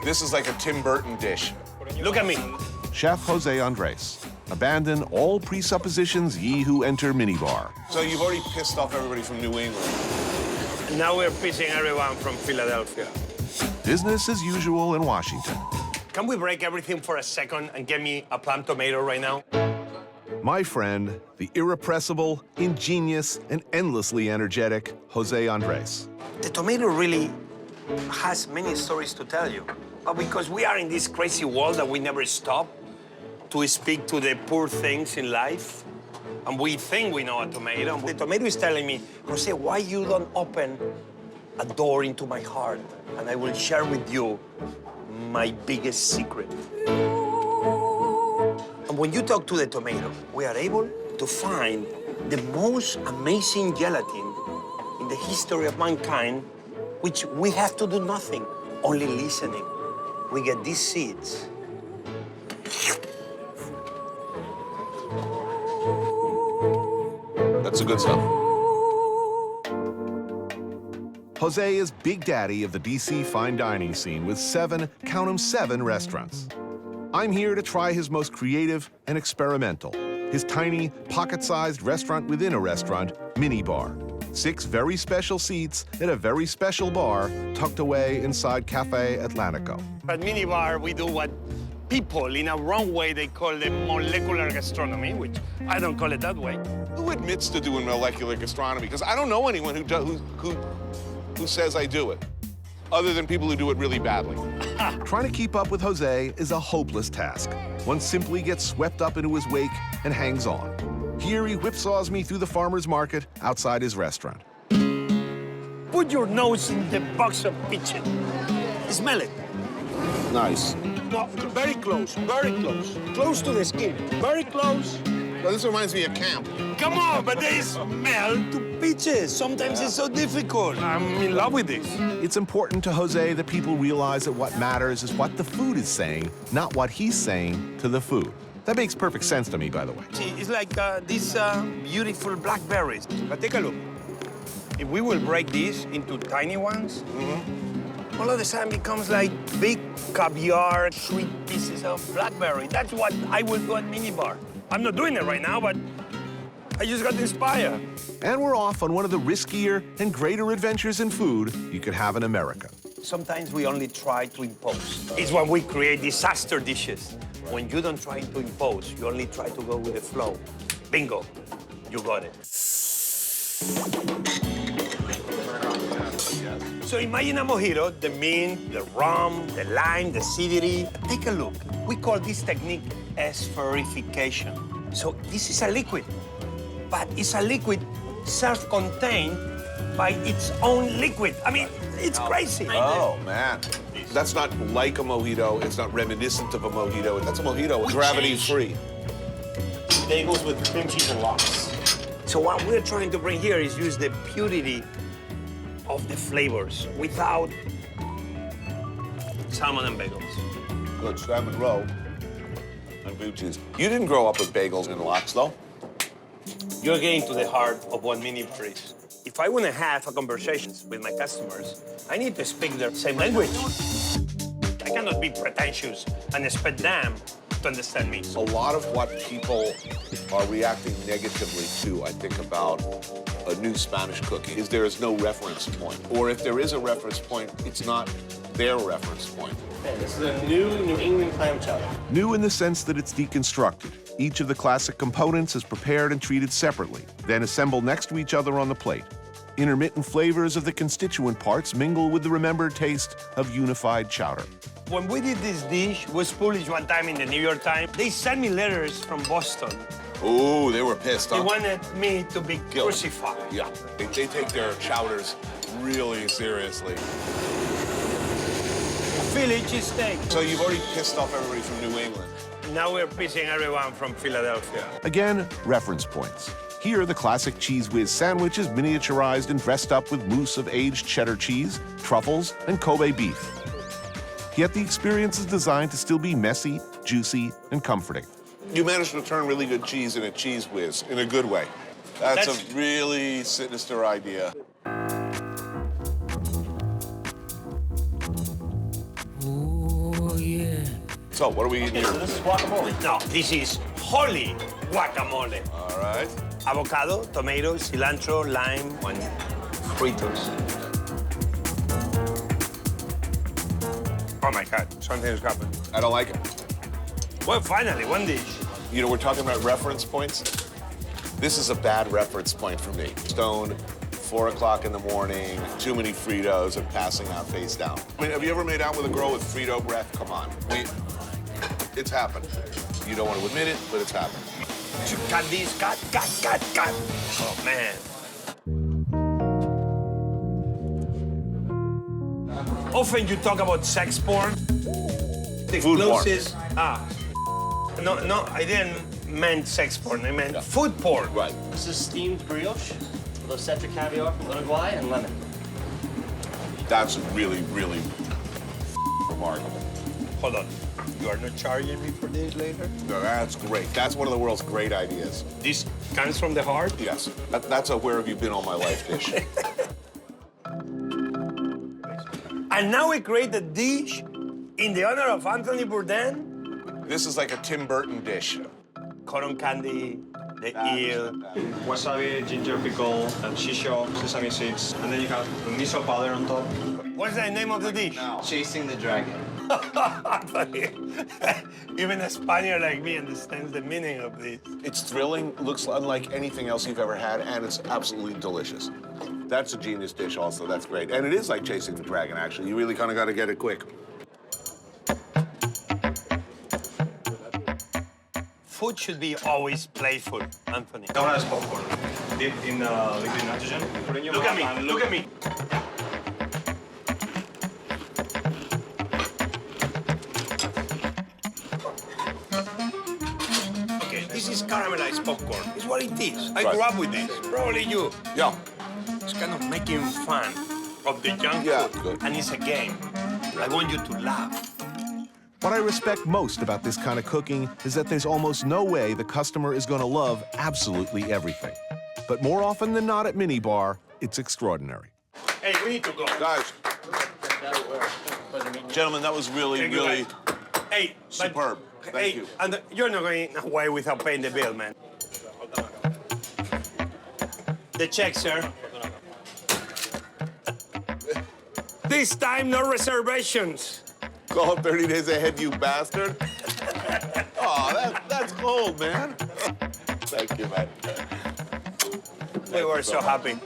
This is like a Tim Burton dish. Look at me. Chef Jose Andres. Abandon all presuppositions, ye who enter MiniBar. So you've already pissed off everybody from New England. Now we're pissing everyone from Philadelphia. Business as usual in Washington. Can we break everything for a second and get me a plum tomato right now? My friend, the irrepressible, ingenious, and endlessly energetic Jose Andres. The tomato really has many stories to tell you. But because we are in this crazy world that we never stop to speak to the poor things in life, and we think we know a tomato. The tomato is telling me, Jose, why you don't open a door into my heart, and I will share with you my biggest secret. And when you talk to the tomato, we are able to find the most amazing gelatin in the history of mankind, which we have to do nothing, only listening. We get these seeds. That's the good stuff. Jose is Big Daddy of the D.C. fine dining scene with 7, count 'em 7 restaurants. I'm here to try his most creative and experimental, his tiny, pocket-sized restaurant within a restaurant, MiniBar. 6 very special seats at a very special bar tucked away inside Cafe Atlantico. At MiniBar, we do what people in a wrong way, they call it molecular gastronomy, which I don't call it that way. Who admits to doing molecular gastronomy? Because I don't know anyone who says I do it, other than people who do it really badly. Trying to keep up with Jose is a hopeless task. One simply gets swept up into his wake and hangs on. Here he whipsaws me through the farmer's market outside his restaurant. Put your nose in the box of peaches. Smell it. Nice. No, very close, very close. Close to the skin, very close. Well, this reminds me of camp. Come on, but they smell to peaches. Sometimes it's so difficult. I'm in love with this. It's important to Jose that people realize that what matters is what the food is saying, not what he's saying to the food. That makes perfect sense to me, by the way. See, it's like these beautiful blackberries. But take a look. If we will break these into tiny ones, all of a sudden becomes like big caviar, sweet pieces of blackberry. That's what I will do at MiniBar. I'm not doing it right now, but I just got inspired. And we're off on one of the riskier and greater adventures in food you could have in America. Sometimes we only try to impose. It's when we create disaster dishes. When you don't try to impose, you only try to go with the flow. Bingo, you got it. So imagine a mojito, the mint, the rum, the lime, the acidity. Take a look. We call this technique espherification. So this is a liquid, but it's a liquid self-contained by its own liquid. I mean, it's crazy. Oh, man. That's not like a mojito. It's not reminiscent of a mojito. That's a mojito. It's gravity-free. Bagels with cream cheese and lox. So what we're trying to bring here is use the purity of the flavors without salmon and bagels. Good salmon roe and blue cheese. You didn't grow up with bagels and lox, though? You're getting to the heart of what MiniBar is. If I want to have a conversation with my customers, I need to speak their same language. I cannot be pretentious and expect them to understand me. A lot of what people are reacting negatively to, I think, about a new Spanish cooking is there is no reference point. Or if there is a reference point, it's not their reference point. Okay, this is a new New England clam chowder. New in the sense that it's deconstructed. Each of the classic components is prepared and treated separately, then assembled next to each other on the plate. Intermittent flavors of the constituent parts mingle with the remembered taste of unified chowder. When we did this dish, it was published one time in the New York Times. They sent me letters from Boston. Ooh, they were pissed, huh? They wanted me to be crucified. Yeah, they take their chowders really seriously. Philly cheesesteak. So you've already pissed off everybody from New England. Now we're pissing everyone from Philadelphia. Again, reference points. Here, the classic Cheese Whiz sandwich is miniaturized and dressed up with mousse of aged cheddar cheese, truffles, and Kobe beef. Yet the experience is designed to still be messy, juicy, and comforting. You managed to turn really good cheese into Cheese Whiz in a good way. That's a really sinister idea. Ooh. So, what are we eating Okay, so here? this is guacamole. No, this is holy guacamole. All right. Avocado, tomato, cilantro, lime, and fritos. Oh my God, something's happened. I don't like it. Well, finally, one dish. You know, we're talking about reference points. This is a bad reference point for me. Stone, 4 o'clock in the morning, too many Fritos, and passing out face down. I mean, have you ever made out with a girl with Frito breath? Come on. It's happened. You don't want to admit it, but it's happened. To cut this, cut. Oh, man. Often you talk about sex porn. The Food porn. closest... No, I didn't mean sex porn. I meant food porn. Right. This is steamed brioche with obstetric caviar from Uruguay and lemon. That's really, really remarkable. Hold on. You are not charging me for this later? No, that's great. That's one of the world's great ideas. This comes from the heart? Yes. That's a where have you been all my life dish. And now we create a dish in the honor of Anthony Bourdain? This is like a Tim Burton dish. Cotton candy, the eel. Wasabi, ginger pickle, and shisho, sesame seeds, and then you have the miso powder on top. What's the name of the dish? Chasing the dragon. Anthony, even a Spaniard like me understands the meaning of this. It's thrilling, looks unlike anything else you've ever had, and it's absolutely delicious. That's a genius dish also, that's great. And it is like chasing the dragon, actually. You really kind of got to get it quick. Food should be always playful, Anthony. Ahora es popcorn. Dipped in liquid nitrogen. Put in your Look at mouth me, and look at me. Okay, this is caramelized popcorn. It's what it is. I Right. grew up with this. Probably you. Yeah. It's kind of making fun of the junk Yeah, food. good. And it's a game. I want you to laugh. What I respect most about this kind of cooking is that there's almost no way the customer is going to love absolutely everything. But more often than not at MiniBar, it's extraordinary. Hey, we need to go. Guys, gentlemen, that was really, Thank you, really guys. Hey, but- superb. Thank hey, you. and you're not going away without paying the bill, man. The check, sir. This time, no reservations. Call 30 days ahead, you bastard. Oh, that's cold, man. Thank you, man. We were so happy.